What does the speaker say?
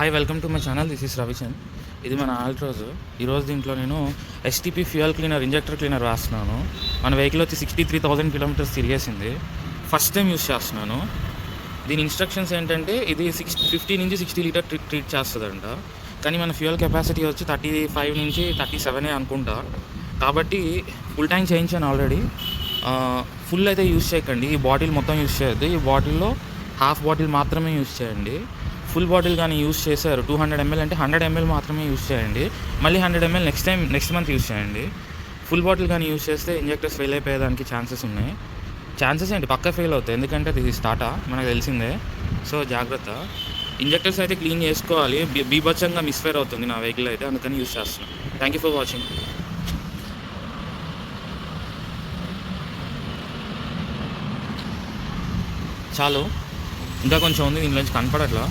Hi welcome to my channel. This is Ravichand. ఇది మన ఆల్ట్రోజ్. ఈరోజు దీంట్లో నేను STP fuel cleaner, injector cleaner రాస్తున్నాను. మన వెహికల్ వచ్చి 63,000 కిలోమీటర్స్ తిరిగేసింది. ఫస్ట్ టైం యూస్ చేస్తున్నాను. దీని ఇన్స్ట్రక్షన్స్ ఏంటంటే ఇది 50 నుంచి 60 లీటర్ ట్రీట్ చేస్తుందంట. కానీ మన ఫ్యూయల్ కెపాసిటీ వచ్చి 35 నుంచి 37 అనుకుంటా. కాబట్టి ఫుల్ ట్యాంక్ చేయించాను ఆల్రెడీ. ఫుల్ అయితే యూస్ చేయకండి. ఈ బాటిల్ మొత్తం యూస్ చేయొద్దు. ఈ బాటిల్లో హాఫ్ బాటిల్ మాత్రమే యూస్ చేయండి. ఫుల్ బాటిల్ కానీ యూస్ చేశారు 200 ml అంటే 100 ml మాత్రమే యూస్ చేయండి. మళ్ళీ 100 ml నెక్స్ట్ మంత్ యూస్ చేయండి. ఫుల్ బాటిల్ కానీ యూస్ చేస్తే ఇంజెక్టర్స్ ఫెయిల్ అయిపోయేదానికి ఛాన్సెస్ ఉన్నాయి. ఛాన్సెస్ ఏంటి, పక్క ఫెయిల్ అవుతాయి. ఎందుకంటే ఇది స్టార్టా మనకు తెలిసిందే. సో జాగ్రత్త. ఇంజెక్టర్స్ అయితే క్లీన్ చేసుకోవాలి. బీభత్సంగా మిస్ఫైర్ అవుతుంది నా వెహికల్ అయితే, అందుకని యూస్ చేస్తున్నాను. Thank you for watching. చాలు, ఇంకా కొంచెం ఉంది, దీనిలోంచి కనపడట్లా.